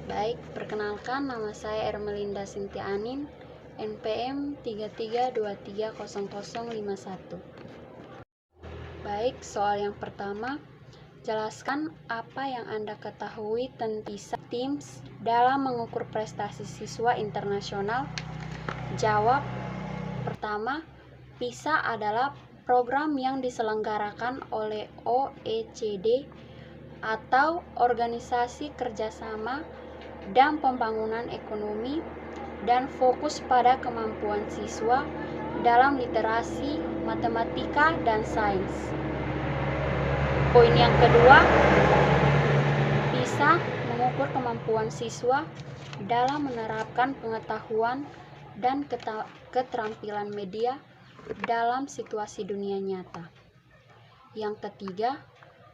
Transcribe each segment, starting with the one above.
Baik, perkenalkan nama saya Ermelinda Sintia Anin, NPM 33230051. Baik, soal yang pertama, jelaskan apa yang Anda ketahui tentang PISA TIMSS dalam mengukur prestasi siswa internasional. Jawab. Pertama, PISA adalah program yang diselenggarakan oleh OECD atau Organisasi Kerjasama dan Pembangunan Ekonomi dan fokus pada kemampuan siswa dalam literasi, matematika, dan sains. Poin yang kedua, PISA mengukur kemampuan siswa dalam menerapkan pengetahuan dan keterampilan media dalam situasi dunia nyata. Yang ketiga,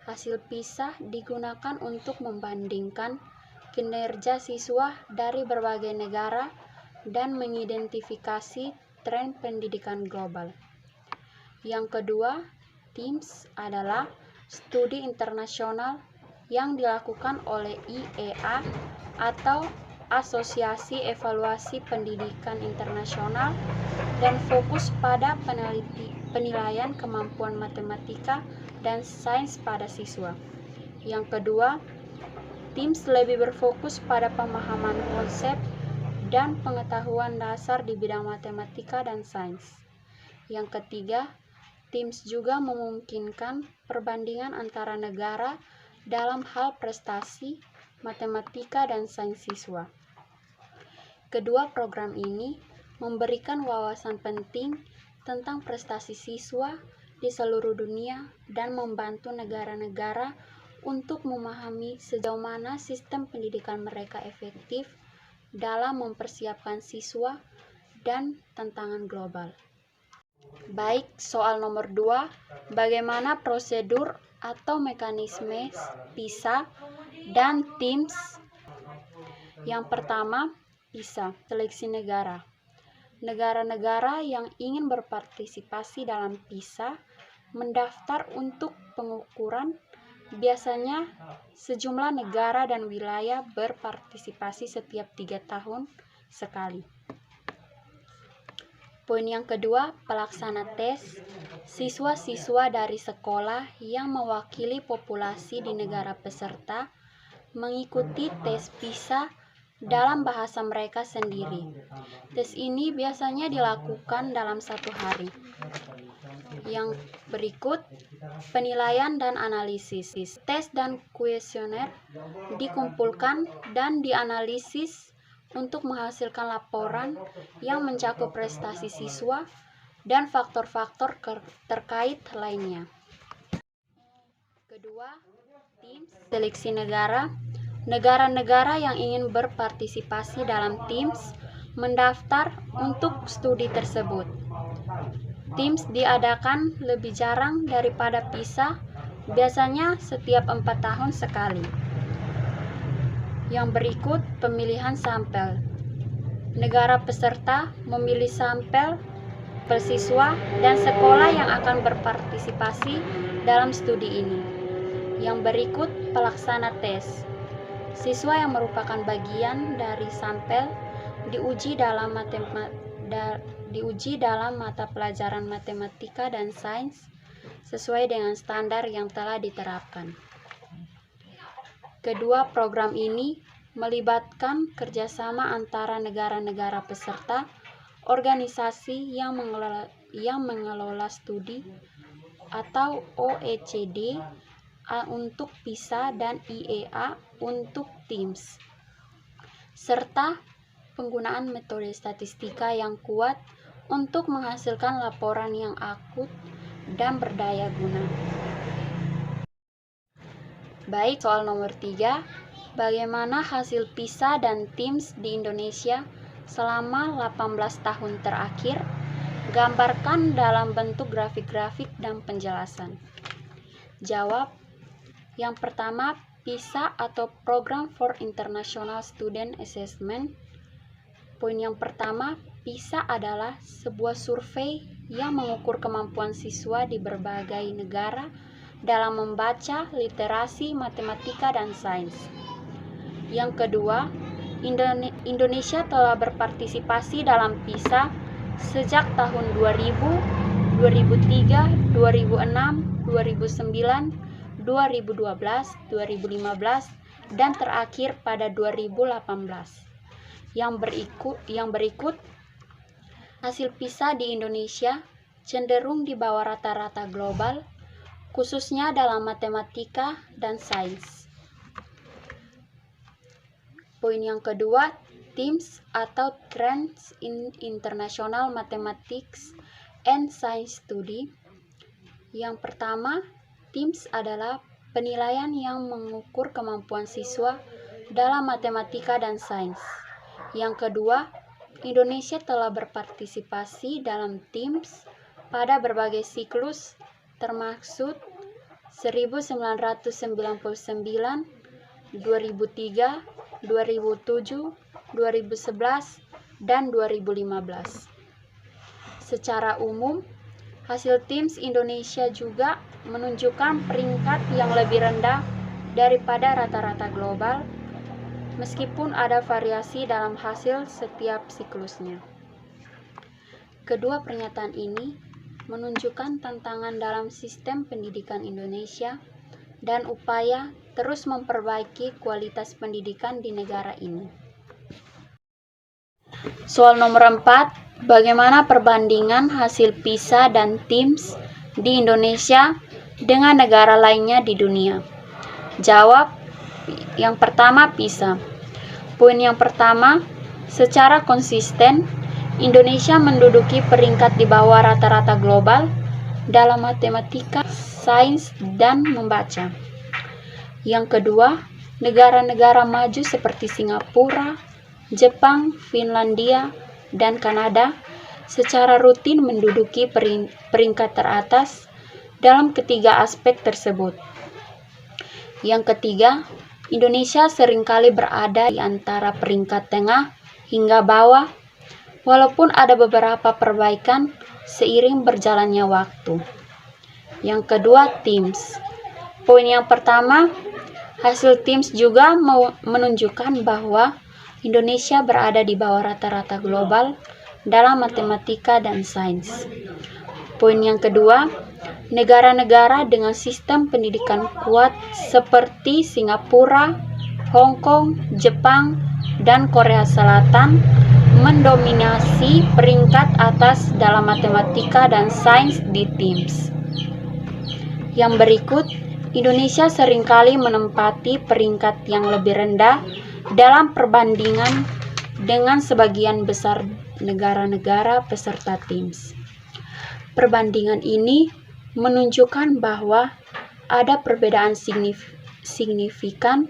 hasil PISA digunakan untuk membandingkan kinerja siswa dari berbagai negara dan mengidentifikasi tren pendidikan global. Yang kedua, TIMSS adalah studi internasional yang dilakukan oleh IEA atau Asosiasi Evaluasi Pendidikan Internasional dan fokus pada penilaian kemampuan matematika dan sains pada siswa. Yang kedua, TIMSS lebih berfokus pada pemahaman konsep dan pengetahuan dasar di bidang matematika dan sains. Yang ketiga, TIMSS juga memungkinkan perbandingan antara negara dalam hal prestasi matematika dan sains siswa. Kedua program ini memberikan wawasan penting tentang prestasi siswa di seluruh dunia dan membantu negara-negara untuk memahami sejauh mana sistem pendidikan mereka efektif dalam mempersiapkan siswa dan tantangan global. Baik, soal nomor 2, bagaimana prosedur atau mekanisme PISA dan TIMSS? Yang pertama, PISA, seleksi negara. Negara-negara yang ingin berpartisipasi dalam PISA mendaftar untuk pengukuran. Biasanya sejumlah negara dan wilayah berpartisipasi setiap 3 tahun sekali. Poin yang kedua, pelaksana tes. Siswa-siswa dari sekolah yang mewakili populasi di negara peserta mengikuti tes PISA dalam bahasa mereka sendiri. Tes ini biasanya dilakukan dalam 1 hari. Yang berikut, penilaian dan analisis. Tes dan kuesioner dikumpulkan dan dianalisis untuk menghasilkan laporan yang mencakup prestasi siswa dan faktor-faktor terkait lainnya. Kedua, TIMSS, seleksi negara. Negara-negara yang ingin berpartisipasi dalam TIMSS mendaftar untuk studi tersebut. TIMSS diadakan lebih jarang daripada PISA, biasanya setiap 4 tahun sekali. Yang berikut, pemilihan sampel. Negara peserta memilih sampel siswa dan sekolah yang akan berpartisipasi dalam studi ini. Yang berikut, pelaksana tes. Siswa yang merupakan bagian dari sampel diuji dalam mata pelajaran matematika dan sains sesuai dengan standar yang telah diterapkan. Kedua program ini melibatkan kerjasama antara negara-negara peserta, organisasi yang mengelola studi atau OECD untuk PISA dan IEA untuk TIMSS, serta penggunaan metode statistika yang kuat untuk menghasilkan laporan yang akut dan berdaya guna. Baik, soal nomor 3, bagaimana hasil PISA dan TIMSS di Indonesia selama 18 tahun terakhir? Gambarkan dalam bentuk grafik-grafik dan penjelasan. Jawab. Yang pertama, PISA atau Program for International Student Assessment. Poin yang pertama, PISA adalah sebuah survei yang mengukur kemampuan siswa di berbagai negara dalam membaca, literasi, matematika, dan sains. Yang kedua, Indonesia telah berpartisipasi dalam PISA sejak tahun 2000, 2003, 2006, 2009, 2012, 2015, dan terakhir pada 2018. Yang berikut hasil PISA di Indonesia cenderung di bawah rata-rata global, khususnya dalam matematika dan sains. Poin yang kedua, TIMSS atau Trends in International Mathematics and Science Study. Yang pertama, TIMSS adalah penilaian yang mengukur kemampuan siswa dalam matematika dan sains. Yang kedua, Indonesia telah berpartisipasi dalam TIMSS pada berbagai siklus termasuk 1999, 2003, 2007, 2011, dan 2015. Secara umum, hasil TIMSS Indonesia juga menunjukkan peringkat yang lebih rendah daripada rata-rata global, meskipun ada variasi dalam hasil setiap siklusnya. Kedua pernyataan ini menunjukkan tantangan dalam sistem pendidikan Indonesia dan upaya terus memperbaiki kualitas pendidikan di negara ini. Soal nomor 4, bagaimana perbandingan hasil PISA dan TIMSS di Indonesia dengan negara lainnya di dunia? Jawab. Yang pertama, PISA. Poin yang pertama, secara konsisten, Indonesia menduduki peringkat di bawah rata-rata global dalam matematika, sains, dan membaca. Yang kedua, negara-negara maju seperti Singapura, Jepang, Finlandia, dan Kanada secara rutin menduduki peringkat teratas dalam ketiga aspek tersebut. Yang ketiga, Indonesia seringkali berada di antara peringkat tengah hingga bawah, walaupun ada beberapa perbaikan seiring berjalannya waktu. Yang kedua, TIMSS. Poin yang pertama, hasil TIMSS juga menunjukkan bahwa Indonesia berada di bawah rata-rata global dalam matematika dan sains. Poin yang kedua, negara-negara dengan sistem pendidikan kuat seperti Singapura, Hong Kong, Jepang, dan Korea Selatan mendominasi peringkat atas dalam matematika dan sains di TIMSS. Yang berikut, Indonesia seringkali menempati peringkat yang lebih rendah dalam perbandingan dengan sebagian besar negara-negara peserta TIMSS. Perbandingan ini menunjukkan bahwa ada perbedaan signifikan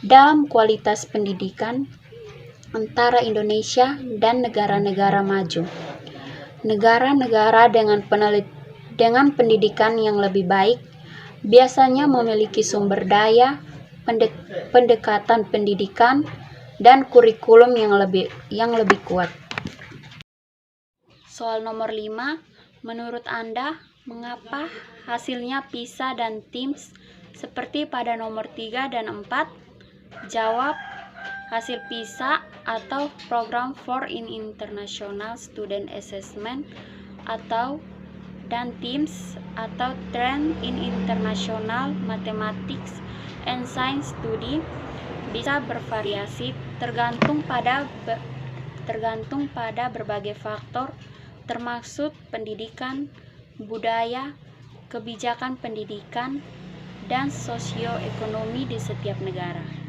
dalam kualitas pendidikan antara Indonesia dan negara-negara maju. Negara-negara dengan pendidikan yang lebih baik biasanya memiliki sumber daya, pendekatan pendidikan, dan kurikulum yang lebih kuat. Soal nomor 5, menurut Anda, mengapa hasilnya PISA dan TIMSS seperti pada nomor 3 dan 4? Jawab. Hasil PISA atau Program for International Student Assessment dan TIMSS atau Trend in International Mathematics and Science Study bisa bervariasi tergantung pada berbagai faktor termasuk pendidikan, budaya, kebijakan pendidikan, dan sosioekonomi di setiap negara.